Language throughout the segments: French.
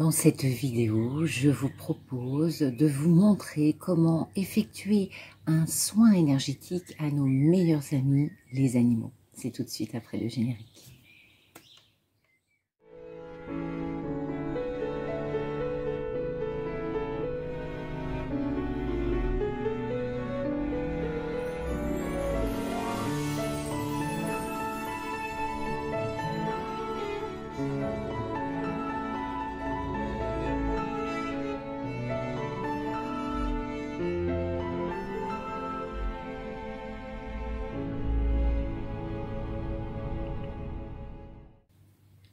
Dans cette vidéo, je vous propose de vous montrer comment effectuer un soin énergétique à nos meilleurs amis, les animaux. C'est tout de suite après le générique.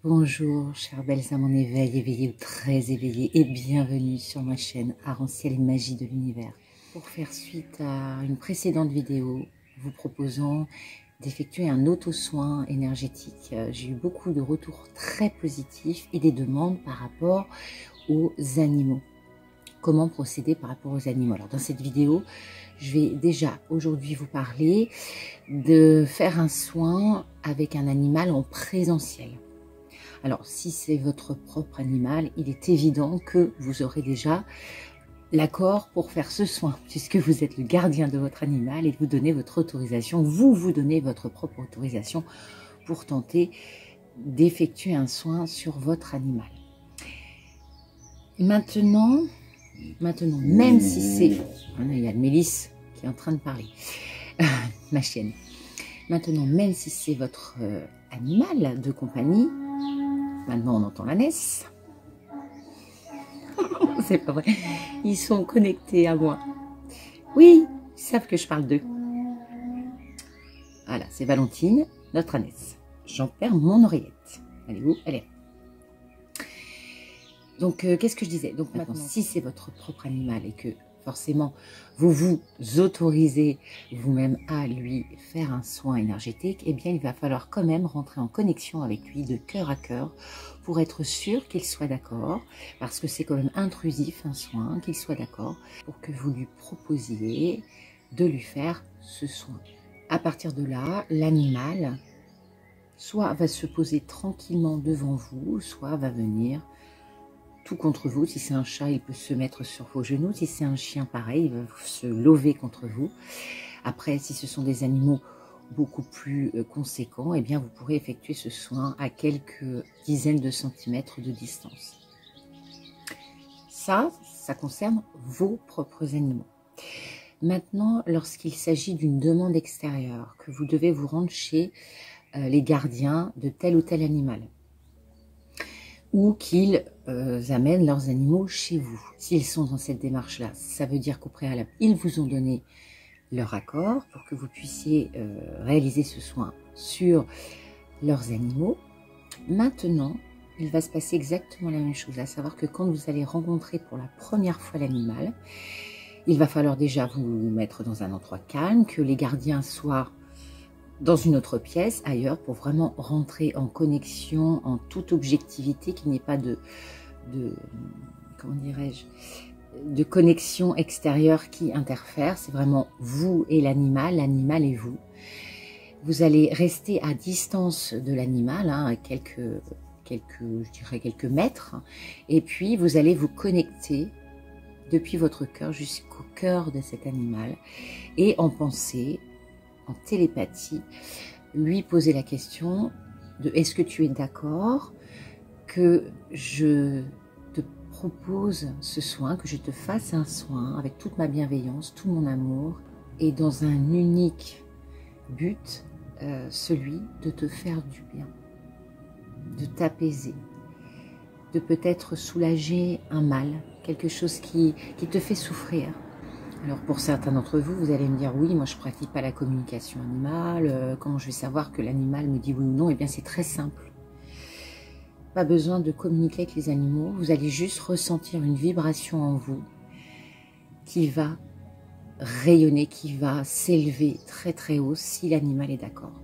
Bonjour, chères belles âmes en éveil, éveillées ou très éveillées, et bienvenue sur ma chaîne Arc-en-Ciel et Magie de l'Univers. Pour faire suite à une précédente vidéo, vous proposant d'effectuer un auto-soin énergétique. J'ai eu beaucoup de retours très positifs et des demandes par rapport aux animaux. Comment procéder par rapport aux animaux? Alors dans cette vidéo, je vais déjà aujourd'hui vous parler de faire un soin avec un animal en présentiel. Alors, si c'est votre propre animal, il est évident que vous aurez déjà l'accord pour faire ce soin, puisque vous êtes le gardien de votre animal et vous donnez votre autorisation, vous donnez votre propre autorisation pour tenter d'effectuer un soin sur votre animal. Maintenant, même si c'est... Il y a Mélisse qui est en train de parler, ma chienne. Maintenant, même si c'est votre animal de compagnie, maintenant, on entend la Ness. C'est pas vrai. Ils sont connectés à moi. Oui, ils savent que je parle d'eux. Voilà, c'est Valentine, notre Annès. J'en perds mon oreillette. Elle est où? Elle est là. Donc, qu'est-ce que je disais? Donc, maintenant, si c'est votre propre animal et que forcément, vous vous autorisez vous-même à lui faire un soin énergétique, eh bien, il va falloir quand même rentrer en connexion avec lui de cœur à cœur pour être sûr qu'il soit d'accord, parce que c'est quand même intrusif un soin, qu'il soit d'accord, pour que vous lui proposiez de lui faire ce soin. À partir de là, l'animal soit va se poser tranquillement devant vous, soit va venir tout contre vous. Si c'est un chat, il peut se mettre sur vos genoux. Si c'est un chien, pareil, il va se lever contre vous. Après, si ce sont des animaux beaucoup plus conséquents, eh bien, vous pourrez effectuer ce soin à quelques dizaines de centimètres de distance. Ça concerne vos propres animaux. Maintenant, lorsqu'il s'agit d'une demande extérieure, que vous devez vous rendre chez les gardiens de tel ou tel animal, ou qu'ils amènent leurs animaux chez vous. S'ils sont dans cette démarche-là, ça veut dire qu'au préalable, ils vous ont donné leur accord pour que vous puissiez réaliser ce soin sur leurs animaux. Maintenant, il va se passer exactement la même chose, à savoir que quand vous allez rencontrer pour la première fois l'animal, il va falloir déjà vous mettre dans un endroit calme, que les gardiens soient dans une autre pièce, ailleurs, pour vraiment rentrer en connexion, en toute objectivité, qu'il n'y ait pas de comment dirais-je, de connexion extérieure qui interfère. C'est vraiment vous et l'animal et vous. Vous allez rester à distance de l'animal, hein, à je dirais quelques mètres, et puis vous allez vous connecter depuis votre cœur jusqu'au cœur de cet animal, et en pensée, en télépathie, lui poser la question de est-ce que tu es d'accord que je te propose ce soin, que je te fasse un soin avec toute ma bienveillance, tout mon amour, et dans un unique but, celui de te faire du bien, de t'apaiser, de peut-être soulager un mal, quelque chose qui te fait souffrir. Alors pour certains d'entre vous, vous allez me dire oui, moi je ne pratique pas la communication animale, comment je vais savoir que l'animal me dit oui ou non? Eh bien c'est très simple. Pas besoin de communiquer avec les animaux, vous allez juste ressentir une vibration en vous qui va rayonner, qui va s'élever très très haut si l'animal est d'accord.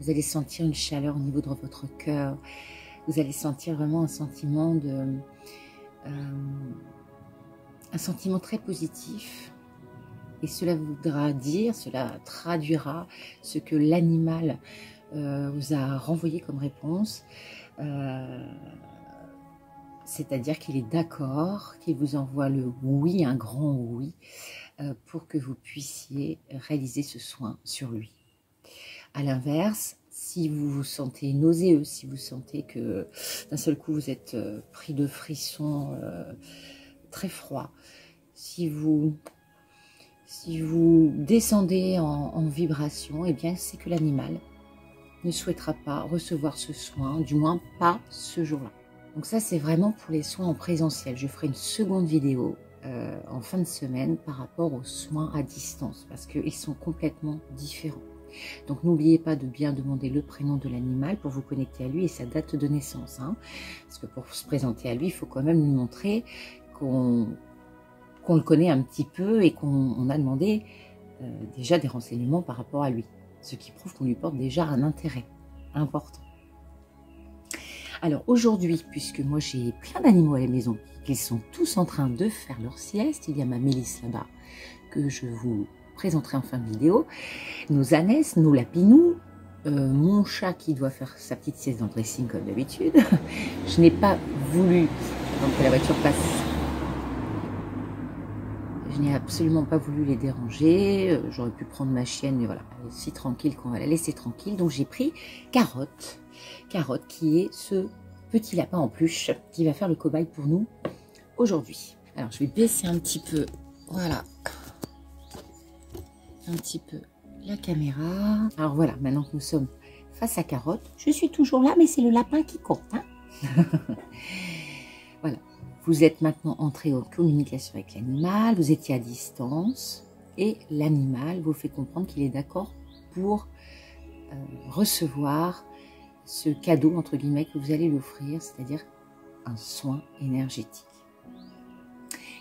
Vous allez sentir une chaleur au niveau de votre cœur, vous allez sentir vraiment un sentiment un sentiment très positif. Et cela voudra dire, cela traduira ce que l'animal vous a renvoyé comme réponse. c'est-à-dire qu'il est d'accord, qu'il vous envoie le oui, un grand oui, pour que vous puissiez réaliser ce soin sur lui. À l'inverse, si vous vous sentez nauséeux, si vous sentez que d'un seul coup vous êtes pris de frissons très froids, si vous descendez en vibration, eh bien c'est que l'animal ne souhaitera pas recevoir ce soin, du moins pas ce jour-là. Donc ça, c'est vraiment pour les soins en présentiel. Je ferai une seconde vidéo en fin de semaine par rapport aux soins à distance, parce qu'ils sont complètement différents. Donc n'oubliez pas de bien demander le prénom de l'animal pour vous connecter à lui et sa date de naissance. Hein. Parce que pour se présenter à lui, il faut quand même lui montrer qu'on le connaît un petit peu et qu'on a demandé déjà des renseignements par rapport à lui. Ce qui prouve qu'on lui porte déjà un intérêt important. Alors aujourd'hui, puisque moi j'ai plein d'animaux à la maison, qu'ils sont tous en train de faire leur sieste, il y a ma Mélisse là-bas que je vous présenterai en fin de vidéo, nos ânesses, nos lapinous, mon chat qui doit faire sa petite sieste dans le dressing comme d'habitude. Je n'ai pas voulu, avant que la voiture passe, je n'ai absolument pas voulu les déranger. J'aurais pu prendre ma chienne, mais voilà, elle est si tranquille qu'on va la laisser tranquille. Donc j'ai pris Carotte. Carotte qui est ce petit lapin en peluche qui va faire le cobaye pour nous aujourd'hui. Alors je vais baisser un petit peu, voilà, un petit peu la caméra. Alors voilà, maintenant que nous sommes face à Carotte, je suis toujours là, mais c'est le lapin qui compte. Hein. Voilà. Vous êtes maintenant entré en communication avec l'animal, vous étiez à distance et l'animal vous fait comprendre qu'il est d'accord pour recevoir ce cadeau, entre guillemets, que vous allez lui offrir, c'est-à-dire un soin énergétique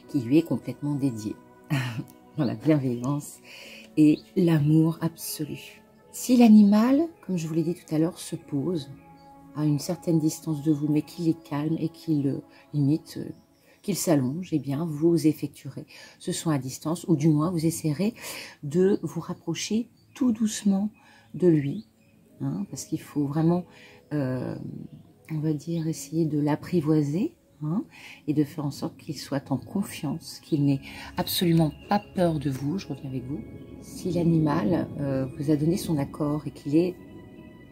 qui lui est complètement dédié dans la bienveillance et l'amour absolu. Si l'animal, comme je vous l'ai dit tout à l'heure, se pose à une certaine distance de vous, mais qu'il est calme et qu'il limite, qu'il s'allonge, eh bien, vous effectuerez ce soin à distance, ou du moins, vous essaierez de vous rapprocher tout doucement de lui, hein, parce qu'il faut vraiment, on va dire, essayer de l'apprivoiser, hein, et de faire en sorte qu'il soit en confiance, qu'il n'ait absolument pas peur de vous. Je reviens avec vous. Si l'animal vous a donné son accord et qu'il est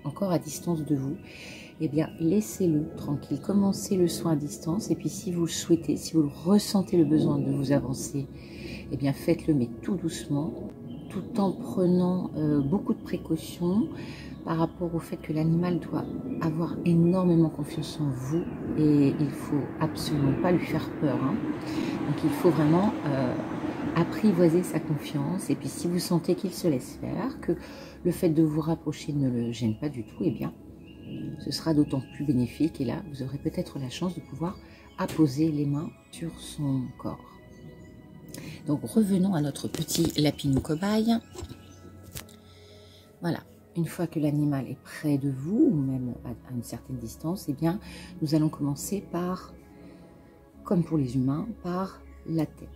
encore à distance de vous, eh bien, laissez-le tranquille. Commencez le soin à distance. Et puis, si vous le souhaitez, si vous ressentez le besoin de vous avancer, eh bien, faites-le, mais tout doucement, tout en prenant beaucoup de précautions par rapport au fait que l'animal doit avoir énormément confiance en vous. Et il ne faut absolument pas lui faire peur. Hein. Donc, il faut vraiment apprivoiser sa confiance. Et puis, si vous sentez qu'il se laisse faire, que le fait de vous rapprocher ne le gêne pas du tout, eh bien, ce sera d'autant plus bénéfique et là, vous aurez peut-être la chance de pouvoir apposer les mains sur son corps. Donc, revenons à notre petit lapinou cobaye. Voilà, une fois que l'animal est près de vous, ou même à une certaine distance, eh bien, nous allons commencer par, comme pour les humains, par la tête.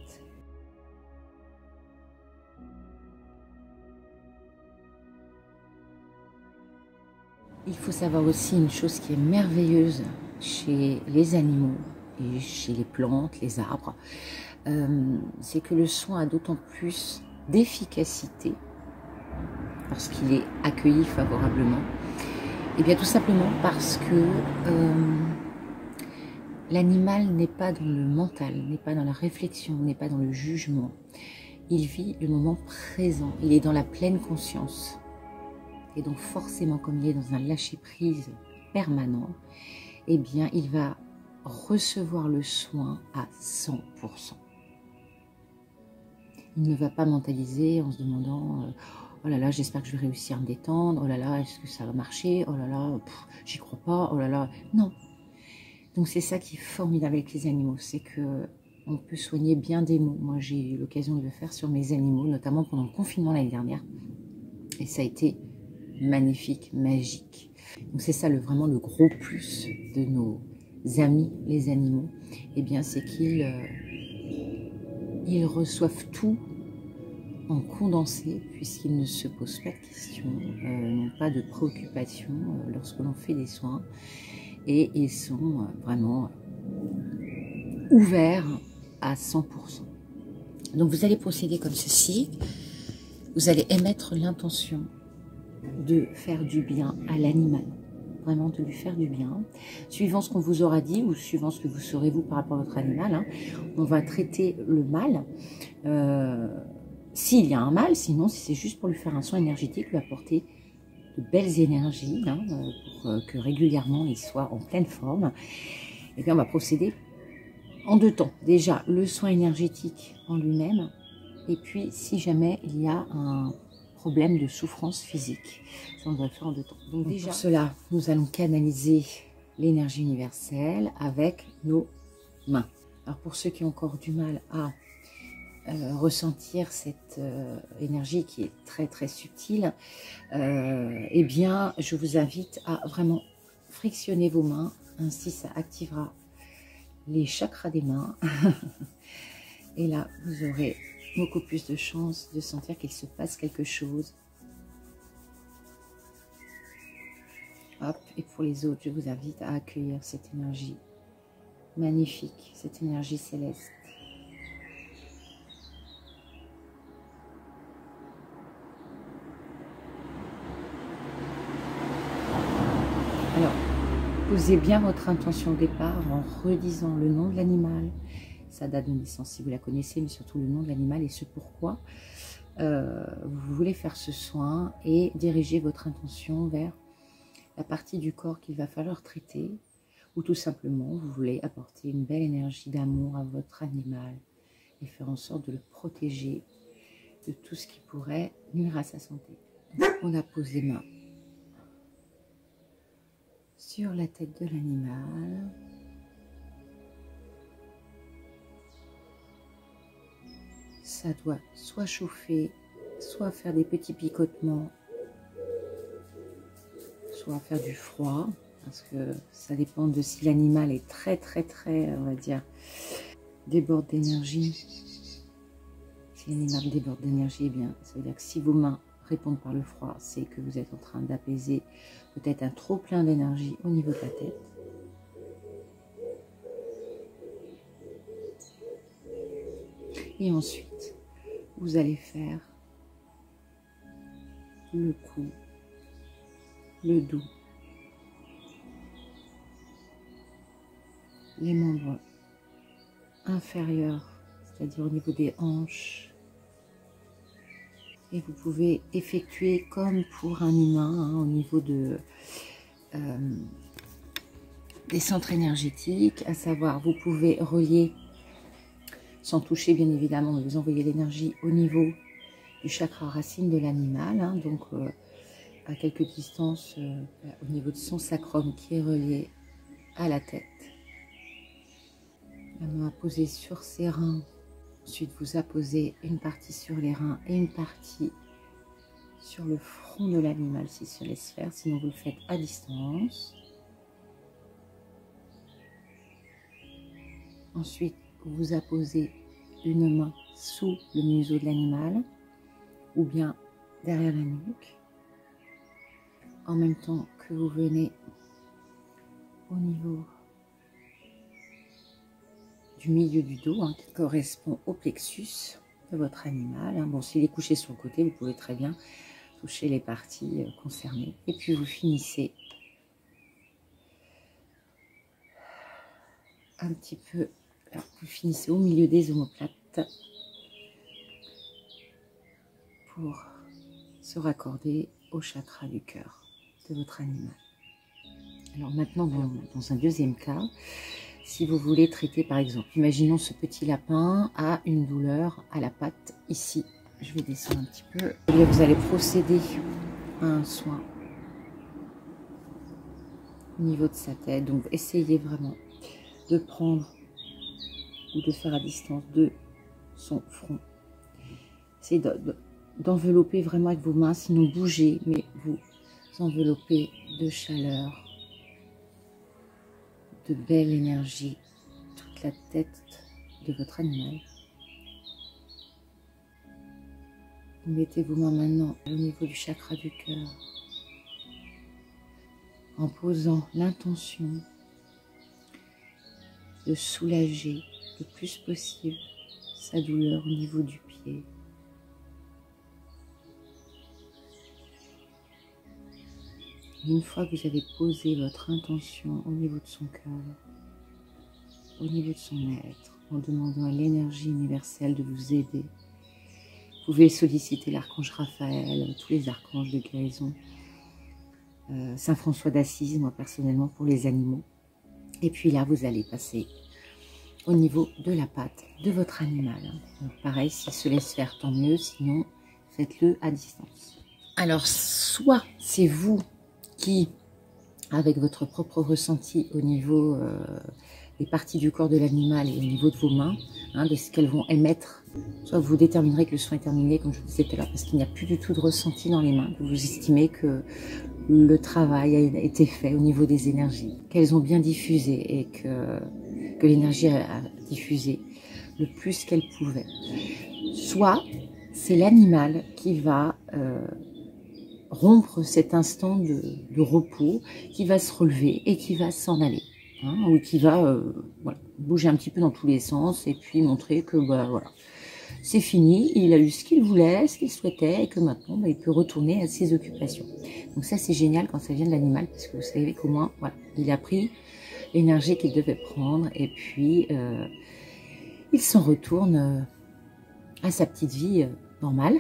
Il faut savoir aussi une chose qui est merveilleuse chez les animaux et chez les plantes, les arbres, c'est que le soin a d'autant plus d'efficacité lorsqu'il est accueilli favorablement. Et bien tout simplement parce que l'animal n'est pas dans le mental, n'est pas dans la réflexion, n'est pas dans le jugement. Il vit le moment présent, il est dans la pleine conscience. Et donc forcément, comme il est dans un lâcher-prise permanent, eh bien, il va recevoir le soin à 100%. Il ne va pas mentaliser en se demandant « Oh là là, j'espère que je vais réussir à me détendre. Oh là là, est-ce que ça va marcher? Oh là là, j'y crois pas. Oh là là. » Non. Donc c'est ça qui est formidable avec les animaux, c'est que on peut soigner bien des maux. Moi, j'ai eu l'occasion de le faire sur mes animaux, notamment pendant le confinement l'année dernière. Et ça a été magnifique, magique. Donc c'est ça vraiment le gros plus de nos amis les animaux, eh bien c'est qu'ils ils reçoivent tout en condensé puisqu'ils ne se posent pas de questions, n'ont pas de préoccupations lorsque l'on fait des soins et ils sont vraiment ouvert à 100%. Donc vous allez procéder comme ceci. Vous allez émettre l'intention de faire du bien à l'animal. Vraiment de lui faire du bien. Suivant ce qu'on vous aura dit ou suivant ce que vous saurez vous par rapport à votre animal, hein, on va traiter le mal. S'il y a un mal, sinon si c'est juste pour lui faire un soin énergétique, lui apporter de belles énergies, hein, pour que régulièrement il soit en pleine forme, et bien on va procéder en 2 temps. Déjà le soin énergétique en lui-même, et puis si jamais il y a un problème de souffrance physique, ça on va le faire en 2 temps. Donc déjà pour cela, nous allons canaliser l'énergie universelle avec nos mains. Alors pour ceux qui ont encore du mal à ressentir cette énergie qui est très très subtile, eh bien je vous invite à vraiment frictionner vos mains, ainsi ça activera les chakras des mains et là vous aurez beaucoup plus de chances de sentir qu'il se passe quelque chose. Hop, et pour les autres, je vous invite à accueillir cette énergie magnifique, cette énergie céleste. Alors, posez bien votre intention au départ en redisant le nom de l'animal, sa date de naissance si vous la connaissez, mais surtout le nom de l'animal et ce pourquoi vous voulez faire ce soin, et diriger votre intention vers la partie du corps qu'il va falloir traiter, ou tout simplement vous voulez apporter une belle énergie d'amour à votre animal et faire en sorte de le protéger de tout ce qui pourrait nuire à sa santé. Donc, on appose les mains sur la tête de l'animal. Ça doit soit chauffer, soit faire des petits picotements, soit faire du froid, parce que ça dépend de si l'animal est très, on va dire, déborde d'énergie. Si l'animal déborde d'énergie, eh bien, ça veut dire que si vos mains répondent par le froid, c'est que vous êtes en train d'apaiser peut-être un trop plein d'énergie au niveau de la tête. Et ensuite, vous allez faire le cou, le dos, les membres inférieurs, c'est-à-dire au niveau des hanches. Et vous pouvez effectuer comme pour un humain, hein, au niveau de, des centres énergétiques, à savoir vous pouvez relier, sans toucher bien évidemment, mais vous envoyez l'énergie au niveau du chakra racine de l'animal, hein, donc à quelques distances au niveau de son sacrum qui est relié à la tête. La main posée sur ses reins. Ensuite, vous apposez une partie sur les reins et une partie sur le front de l'animal, si se laisse faire. Sinon, vous le faites à distance. Ensuite, vous apposez une main sous le museau de l'animal ou bien derrière la nuque. En même temps que vous venez au niveau du milieu du dos, hein, qui correspond au plexus de votre animal. Hein. Bon, s'il est couché sur le côté, vous pouvez très bien toucher les parties concernées. Et puis vous finissez un petit peu, alors vous finissez au milieu des omoplates pour se raccorder au chakra du cœur de votre animal. Alors maintenant, dans un deuxième cas, si vous voulez traiter par exemple, imaginons ce petit lapin a une douleur à la patte ici. Je vais descendre un petit peu. Et bien, vous allez procéder à un soin au niveau de sa tête. Donc essayez vraiment de prendre ou de faire à distance de son front. Essayez d'envelopper vraiment avec vos mains, sinon bougez, mais vous enveloppez de chaleur, de belle énergie, toute la tête de votre animal. Mettez vos mains maintenant au niveau du chakra du cœur, en posant l'intention de soulager le plus possible sa douleur au niveau du pied. Une fois que vous avez posé votre intention au niveau de son cœur, au niveau de son être, en demandant à l'énergie universelle de vous aider, vous pouvez solliciter l'archange Raphaël, tous les archanges de guérison, Saint François d'Assise, moi personnellement pour les animaux. Et puis là, vous allez passer au niveau de la patte de votre animal. Donc pareil, s'il se laisse faire, tant mieux, sinon faites-le à distance. Alors, soit c'est vous qui, avec votre propre ressenti au niveau des parties du corps de l'animal et au niveau de vos mains, de ce qu'elles vont émettre, soit vous déterminerez que le soin est terminé, comme je vous disais tout à l'heure, parce qu'il n'y a plus du tout de ressenti dans les mains, que vous estimez que le travail a été fait au niveau des énergies, qu'elles ont bien diffusé et que l'énergie a diffusé le plus qu'elle pouvait. Soit c'est l'animal qui va rompre cet instant de repos, qui va se relever et qui va s'en aller, ou qui va voilà, bouger un petit peu dans tous les sens et puis montrer que voilà, c'est fini, il a eu ce qu'il voulait, ce qu'il souhaitait et que maintenant il peut retourner à ses occupations. Donc ça c'est génial quand ça vient de l'animal parce que vous savez qu'au moins voilà, il a pris l'énergie qu'il devait prendre et puis il s'en retourne à sa petite vie normale.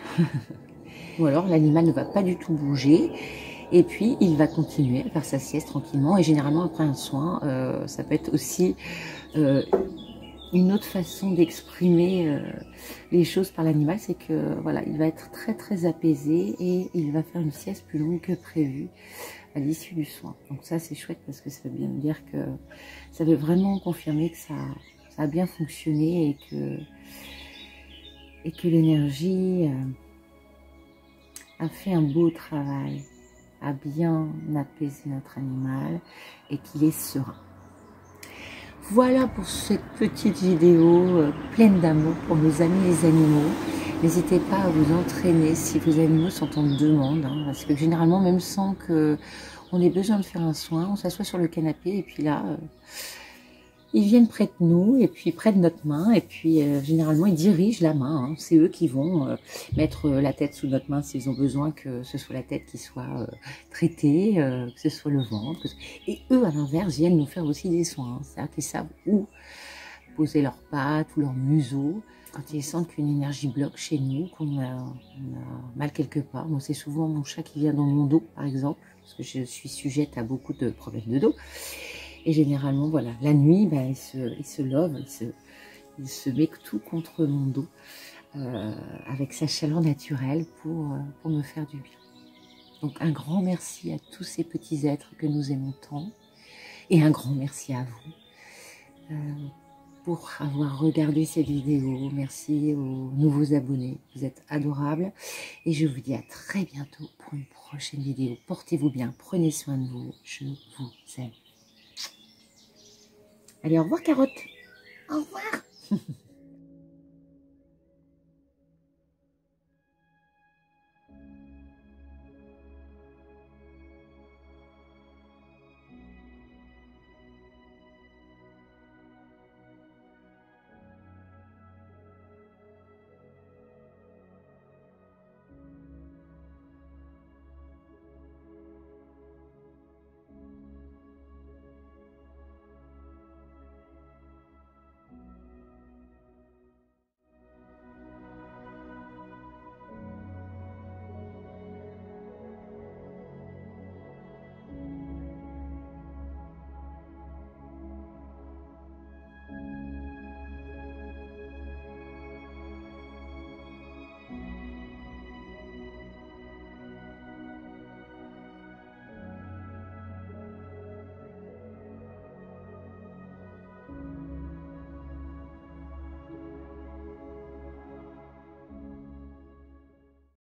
Ou alors l'animal ne va pas du tout bouger et puis il va continuer à faire sa sieste tranquillement. Et généralement après un soin, ça peut être aussi une autre façon d'exprimer les choses par l'animal, c'est que voilà, il va être très très apaisé et il va faire une sieste plus longue que prévu à l'issue du soin. Donc ça c'est chouette parce que ça veut bien dire que ça veut vraiment confirmer que ça a bien fonctionné et que l'énergie a fait un beau travail, a bien apaisé notre animal et qu'il est serein. Voilà pour cette petite vidéo pleine d'amour pour nos amis les animaux. N'hésitez pas à vous entraîner si vos animaux sont en demande, parce que généralement, même sans qu'on ait besoin de faire un soin, on s'assoit sur le canapé et puis là, ils viennent près de nous et puis près de notre main et puis généralement ils dirigent la main. C'est eux qui vont mettre la tête sous notre main s'ils ont besoin que ce soit la tête qui soit traitée, que ce soit le ventre. Et eux à l'inverse viennent nous faire aussi des soins. C'est-à-dire qu'ils savent où poser leurs pattes ou leur museau. Quand ils sentent qu'une énergie bloque chez nous, qu'on a mal quelque part. Moi c'est souvent mon chat qui vient dans mon dos par exemple, parce que je suis sujette à beaucoup de problèmes de dos. Et généralement, voilà, la nuit, il se love, il se met tout contre mon dos avec sa chaleur naturelle pour me faire du bien. Donc un grand merci à tous ces petits êtres que nous aimons tant et un grand merci à vous pour avoir regardé cette vidéo. Merci aux nouveaux abonnés, vous êtes adorables et je vous dis à très bientôt pour une prochaine vidéo. Portez-vous bien, prenez soin de vous, je vous aime. Allez, au revoir, Carotte. Au revoir.